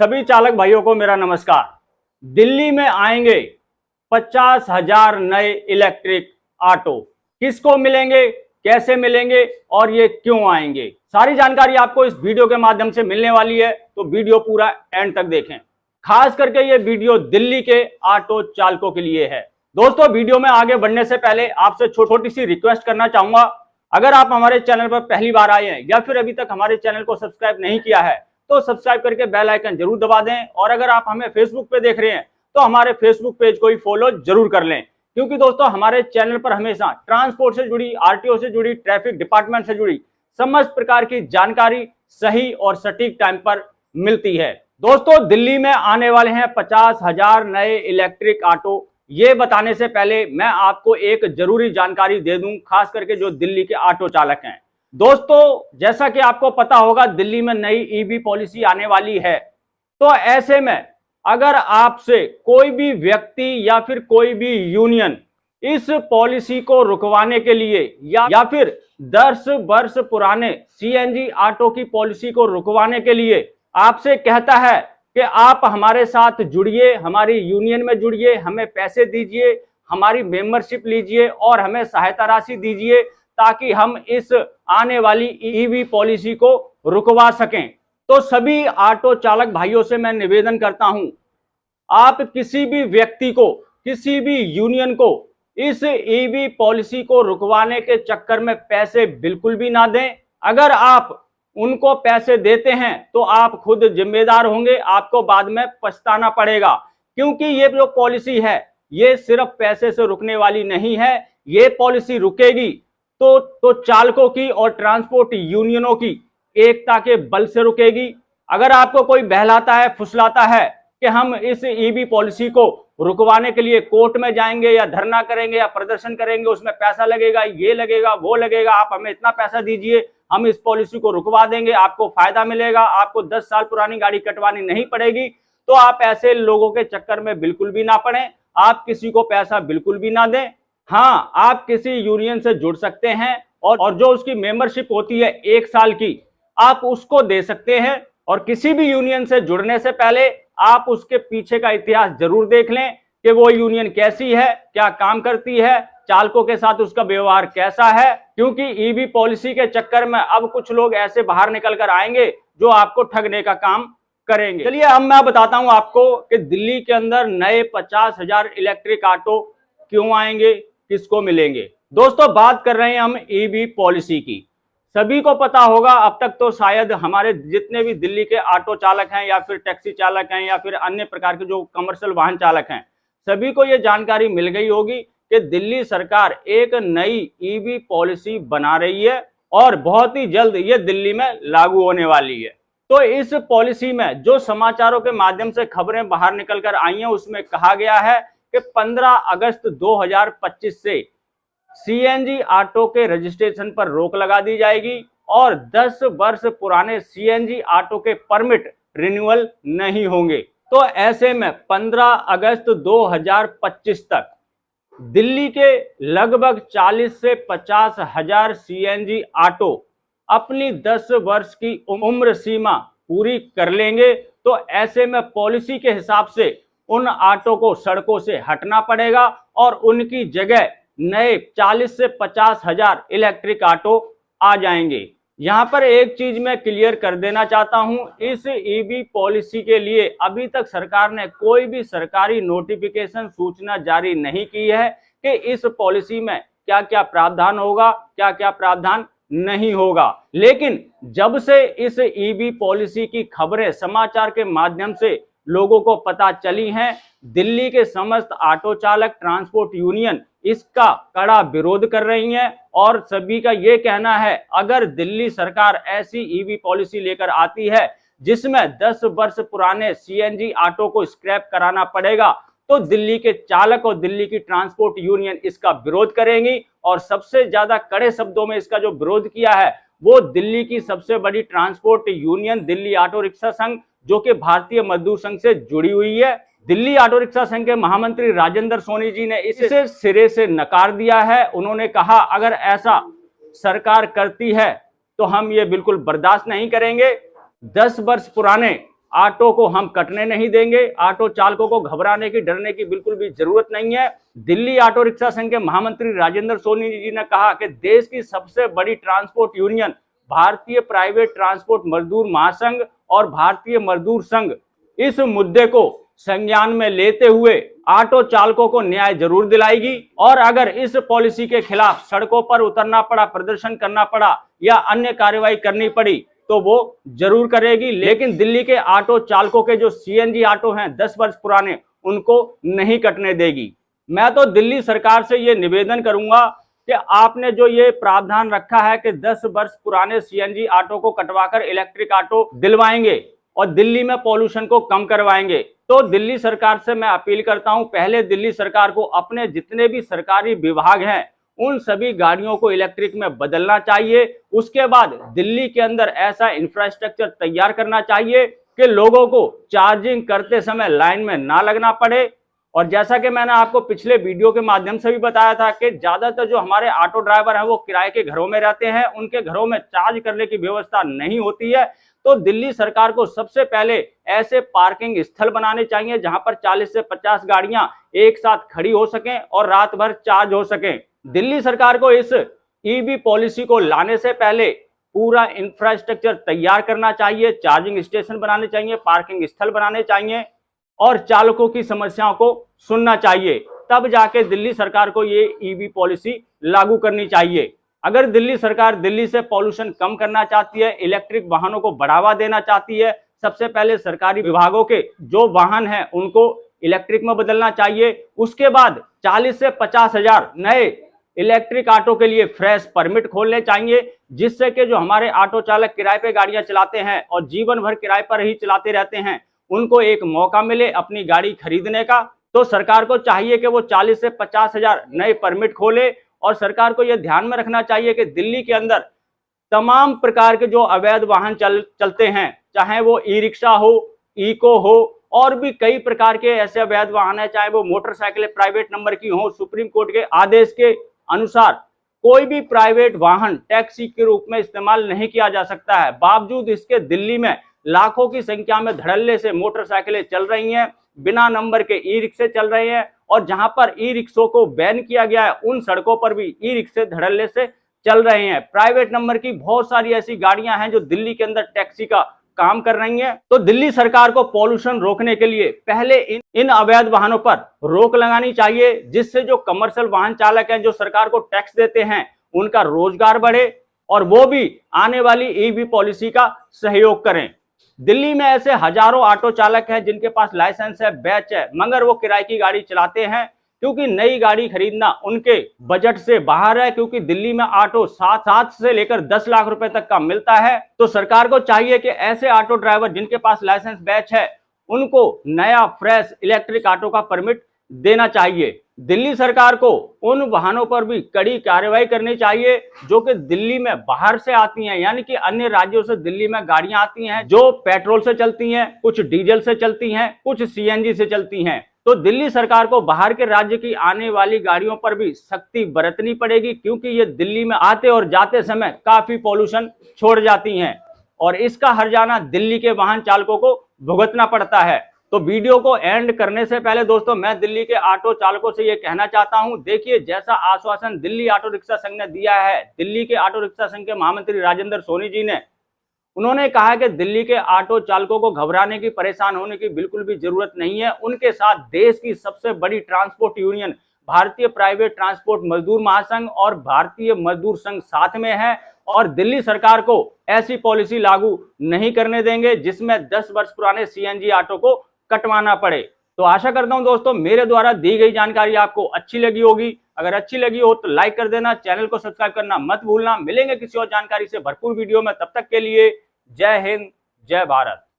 सभी चालक भाइयों को मेरा नमस्कार। दिल्ली में आएंगे 50,000 नए इलेक्ट्रिक ऑटो। किसको मिलेंगे, कैसे मिलेंगे और ये क्यों आएंगे, सारी जानकारी आपको इस वीडियो के माध्यम से मिलने वाली है, तो वीडियो पूरा एंड तक देखें। खास करके ये वीडियो दिल्ली के ऑटो चालकों के लिए है। दोस्तों, वीडियो में आगे बढ़ने से पहले आपसे छोटी सी रिक्वेस्ट करना चाहूंगा। अगर आप हमारे चैनल पर पहली बार आए हैं या फिर अभी तक हमारे चैनल को सब्सक्राइब नहीं किया है तो सब्सक्राइब करके बेल आइकन जरूर दबा दें। और अगर आप हमें फेसबुक पे देख रहे हैं तो हमारे फेसबुक पेज को ही फॉलो जरूर कर लें, क्योंकि दोस्तों हमारे चैनल पर हमेशा ट्रांसपोर्ट से जुड़ी, आरटीओ से जुड़ी, ट्रैफिक डिपार्टमेंट से जुड़ी समस्त प्रकार की जानकारी सही और सटीक टाइम पर मिलती है। दोस्तों, दिल्ली में आने वाले हैं 50,000 नए इलेक्ट्रिक ऑटो। ये बताने से पहले मैं आपको एक जरूरी जानकारी दे दूं, खास करके जो दिल्ली के ऑटो चालक हैं। दोस्तों, जैसा कि आपको पता होगा, दिल्ली में नई ईवी पॉलिसी आने वाली है। तो ऐसे में अगर आपसे कोई भी व्यक्ति या फिर कोई भी यूनियन इस पॉलिसी को रुकवाने के लिए या फिर 10 वर्ष पुराने सीएनजी ऑटो की पॉलिसी को रुकवाने के लिए आपसे कहता है कि आप हमारे साथ जुड़िए, हमारी यूनियन में जुड़िए, हमें पैसे दीजिए, हमारी मेंबरशिप लीजिए और हमें सहायता राशि दीजिए ताकि हम इस आने वाली ईवी पॉलिसी को रुकवा सकें, तो सभी ऑटो चालक भाइयों से मैं निवेदन करता हूं, आप किसी भी व्यक्ति को, किसी भी यूनियन को इस ईवी पॉलिसी को रुकवाने के चक्कर में पैसे बिल्कुल भी ना दें। अगर आप उनको पैसे देते हैं तो आप खुद जिम्मेदार होंगे, आपको बाद में पछताना पड़ेगा, क्योंकि ये जो पॉलिसी है ये सिर्फ पैसे से रुकने वाली नहीं है। ये पॉलिसी रुकेगी तो चालकों की और ट्रांसपोर्ट यूनियनों की एकता के बल से रुकेगी। अगर आपको कोई बहलाता है, फुसलाता है कि हम इस ईवी पॉलिसी को रुकवाने के लिए कोर्ट में जाएंगे या धरना करेंगे या प्रदर्शन करेंगे, उसमें पैसा लगेगा, ये लगेगा, वो लगेगा, आप हमें इतना पैसा दीजिए, हम इस पॉलिसी को रुकवा देंगे, आपको फायदा मिलेगा, आपको 10 साल पुरानी गाड़ी कटवानी नहीं पड़ेगी, तो आप ऐसे लोगों के चक्कर में बिल्कुल भी ना पड़े। आप किसी को पैसा बिल्कुल भी ना दें। हाँ, आप किसी यूनियन से जुड़ सकते हैं और जो उसकी मेंबरशिप होती है 1 साल की, आप उसको दे सकते हैं। और किसी भी यूनियन से जुड़ने से पहले आप उसके पीछे का इतिहास जरूर देख लें कि वो यूनियन कैसी है, क्या काम करती है, चालकों के साथ उसका व्यवहार कैसा है, क्योंकि ईवी पॉलिसी के चक्कर में अब कुछ लोग ऐसे बाहर निकल कर आएंगे जो आपको ठगने का काम करेंगे। चलिए अब मैं बताता हूं आपको कि दिल्ली के अंदर नए 50,000 इलेक्ट्रिक ऑटो क्यों आएंगे, किसको मिलेंगे। दोस्तों, बात कर रहे हैं हम ईवी पॉलिसी की। सभी को पता होगा, अब तक तो शायद हमारे जितने भी दिल्ली के ऑटो चालक हैं या फिर टैक्सी चालक हैं या फिर अन्य प्रकार के जो कमर्शियल वाहन चालक हैं, सभी को ये जानकारी मिल गई होगी कि दिल्ली सरकार एक नई ईवी पॉलिसी बना रही है और बहुत ही जल्द ये दिल्ली में लागू होने वाली है। तो इस पॉलिसी में जो समाचारों के माध्यम से खबरें बाहर निकल कर आई हैं, उसमें कहा गया है कि 15 अगस्त 2025 से सीएनजी ऑटो के रजिस्ट्रेशन पर रोक लगा दी जाएगी और 10 वर्ष पुराने सीएनजी ऑटो के परमिट रिन्यूअल नहीं होंगे। तो ऐसे में 15 अगस्त 2025 तक दिल्ली के लगभग 40 से 50 हजार सीएनजी ऑटो अपनी 10 वर्ष की उम्र सीमा पूरी कर लेंगे। तो ऐसे में पॉलिसी के हिसाब से उन ऑटो को सड़कों से हटना पड़ेगा और उनकी जगह नए 40 से 50 हजार इलेक्ट्रिक ऑटो आ जाएंगे। यहां पर एक चीज मैं क्लियर कर देना चाहता हूं, इस ईवी पॉलिसी के लिए अभी तक सरकार ने कोई भी सरकारी नोटिफिकेशन, सूचना जारी नहीं की है कि इस पॉलिसी में क्या क्या प्रावधान होगा, क्या क्या प्रावधान नहीं होगा। लेकिन जब से इस ईवी पॉलिसी की खबरें समाचार के माध्यम से लोगों को पता चली हैं, दिल्ली के समस्त ऑटो चालक, ट्रांसपोर्ट यूनियन इसका कड़ा विरोध कर रही हैं और सभी का ये कहना है, अगर दिल्ली सरकार ऐसी ईवी पॉलिसी लेकर आती है जिसमें 10 वर्ष पुराने सीएनजी ऑटो को स्क्रैप कराना पड़ेगा, तो दिल्ली के चालक और दिल्ली की ट्रांसपोर्ट यूनियन इसका विरोध करेंगी। और सबसे ज्यादा कड़े शब्दों में इसका जो विरोध किया है वो दिल्ली की सबसे बड़ी transport union Delhi auto rickshaw संघ, जो कि भारतीय मजदूर संघ से जुड़ी हुई है। दिल्ली ऑटो रिक्शा संघ के महामंत्री राजेंद्र सोनी जी ने इसे सिरे से नकार दिया है। उन्होंने कहा, अगर ऐसा सरकार करती है तो हम ये बिल्कुल बर्दाश्त नहीं करेंगे। 10 वर्ष पुराने ऑटो को हम कटने नहीं देंगे। ऑटो चालकों को घबराने की, डरने की बिल्कुल भी जरूरत नहीं है। दिल्ली ऑटो रिक्शा संघ के महामंत्री राजेंद्र सोनी जी ने कहा कि देश की सबसे बड़ी ट्रांसपोर्ट यूनियन भारतीय प्राइवेट ट्रांसपोर्ट मजदूर महासंघ और भारतीय मजदूर संघ इस मुद्दे को संज्ञान में लेते हुए ऑटो चालकों को न्याय जरूर दिलाएगी, और अगर इस पॉलिसी के खिलाफ सड़कों पर उतरना पड़ा, प्रदर्शन करना पड़ा या अन्य कार्रवाई करनी पड़ी तो वो जरूर करेगी। लेकिन दिल्ली के ऑटो चालकों के जो सीएनजी ऑटो हैं 10 वर्ष पुराने, उनको नहीं कटने देगी। मैं तो दिल्ली सरकार से ये निवेदन करूंगा कि आपने जो ये प्रावधान रखा है कि 10 वर्ष पुराने सीएनजी ऑटो को कटवाकर इलेक्ट्रिक ऑटो दिलवाएंगे और दिल्ली में पॉल्यूशन को कम करवाएंगे, तो दिल्ली सरकार से मैं अपील करता हूं, पहले दिल्ली सरकार को अपने जितने भी सरकारी विभाग हैं उन सभी गाड़ियों को इलेक्ट्रिक में बदलना चाहिए। उसके बाद दिल्ली के अंदर ऐसा इंफ्रास्ट्रक्चर तैयार करना चाहिए कि लोगों को चार्जिंग करते समय लाइन में ना लगना पड़े। और जैसा कि मैंने आपको पिछले वीडियो के माध्यम से भी बताया था कि ज्यादातर जो हमारे ऑटो ड्राइवर हैं वो किराए के घरों में रहते हैं, उनके घरों में चार्ज करने की व्यवस्था नहीं होती है। तो दिल्ली सरकार को सबसे पहले ऐसे पार्किंग स्थल बनाने चाहिए जहां पर 40 से 50 गाड़ियां एक साथ खड़ी हो सकें और रात भर चार्ज हो सकें। दिल्ली सरकार को इस ईवी पॉलिसी को लाने से पहले पूरा इंफ्रास्ट्रक्चर तैयार करना चाहिए, चार्जिंग स्टेशन बनाने चाहिए, पार्किंग स्थल बनाने चाहिए और चालकों की समस्याओं को सुनना चाहिए। तब जाके दिल्ली सरकार को ये ईवी पॉलिसी लागू करनी चाहिए। अगर दिल्ली सरकार दिल्ली से पॉल्यूशन कम करना चाहती है, इलेक्ट्रिक वाहनों को बढ़ावा देना चाहती है, सबसे पहले सरकारी विभागों के जो वाहन हैं उनको इलेक्ट्रिक में बदलना चाहिए। उसके बाद 40 से 50 हजार नए इलेक्ट्रिक ऑटो के लिए फ्रेश परमिट खोलने चाहिए, जिससे कि जो हमारे ऑटो चालक किराए पे गाड़ियां चलाते हैं और जीवन भर किराए पर ही चलाते रहते हैं, उनको एक मौका मिले अपनी गाड़ी खरीदने का। तो सरकार को चाहिए कि वो 40 से 50 हजार नए परमिट खोले। और सरकार को यह ध्यान में रखना चाहिए कि दिल्ली के अंदर तमाम प्रकार के जो अवैध वाहन चलते हैं, चाहे वो ई रिक्शा हो, इको हो, और भी कई प्रकार के ऐसे अवैध वाहन है, चाहे वो मोटरसाइकिलें प्राइवेट नंबर की हो। सुप्रीम कोर्ट के आदेश के अनुसार कोई भी प्राइवेट वाहन टैक्सी के रूप में इस्तेमाल नहीं किया जा सकता है। बावजूद इसके दिल्ली में लाखों की संख्या में धड़ल्ले से मोटरसाइकिलें चल रही हैं, बिना नंबर के ई रिक्शे चल रहे हैं, और जहां पर ई रिक्शों को बैन किया गया है उन सड़कों पर भी ई रिक्शे धड़ल्ले से चल रहे हैं। प्राइवेट नंबर की बहुत सारी ऐसी गाड़ियां हैं जो दिल्ली के अंदर टैक्सी का काम कर रही हैं। तो दिल्ली सरकार को पॉल्यूशन रोकने के लिए पहले इन अवैध वाहनों पर रोक लगानी चाहिए, जिससे जो कमर्शियल वाहन चालक हैं जो सरकार को टैक्स देते हैं उनका रोजगार बढ़े और वो भी आने वाली ईवी पॉलिसी का सहयोग करें। दिल्ली में ऐसे हजारों ऑटो चालक हैं जिनके पास लाइसेंस है, बैच है, मगर वो किराए की गाड़ी चलाते हैं क्योंकि नई गाड़ी खरीदना उनके बजट से बाहर है, क्योंकि दिल्ली में ऑटो 7 से लेकर 10 लाख रुपए तक का मिलता है। तो सरकार को चाहिए कि ऐसे ऑटो ड्राइवर जिनके पास लाइसेंस बैच है उनको नया फ्रेश इलेक्ट्रिक ऑटो का परमिट देना चाहिए। दिल्ली सरकार को उन वाहनों पर भी कड़ी कार्रवाई करनी चाहिए जो कि दिल्ली में बाहर से आती हैं, यानी कि अन्य राज्यों से दिल्ली में गाड़ियां आती हैं जो पेट्रोल से चलती हैं, कुछ डीजल से चलती हैं, कुछ सीएनजी से चलती हैं। तो दिल्ली सरकार को बाहर के राज्य की आने वाली गाड़ियों पर भी सख्ती बरतनी पड़ेगी, क्योंकि ये दिल्ली में आते और जाते समय काफी पॉल्यूशन छोड़ जाती हैं और इसका हर्जाना दिल्ली के वाहन चालकों को भुगतना पड़ता है। तो वीडियो को एंड करने से पहले दोस्तों मैं दिल्ली के ऑटो चालकों से ये कहना चाहता हूं, देखिए जैसा आश्वासन दिल्ली ऑटो रिक्शा संघ ने दिया है, दिल्ली के ऑटो रिक्शा संघ के महामंत्री राजेंद्र सोनी जी ने, उन्होंने कहा कि दिल्ली के ऑटो चालकों को घबराने की, परेशान होने की बिल्कुल भी जरूरत नहीं है। उनके साथ देश की सबसे बड़ी ट्रांसपोर्ट यूनियन भारतीय प्राइवेट ट्रांसपोर्ट मजदूर महासंघ और भारतीय मजदूर संघ साथ में है और दिल्ली सरकार को ऐसी पॉलिसी लागू नहीं करने देंगे जिसमें 10 वर्ष पुराने सीएनजी ऑटो को कटवाना पड़े। तो आशा करता हूं दोस्तों मेरे द्वारा दी गई जानकारी आपको अच्छी लगी होगी। अगर अच्छी लगी हो तो लाइक कर देना, चैनल को सब्सक्राइब करना मत भूलना। मिलेंगे किसी और जानकारी से भरपूर वीडियो में, तब तक के लिए जय हिंद, जय भारत।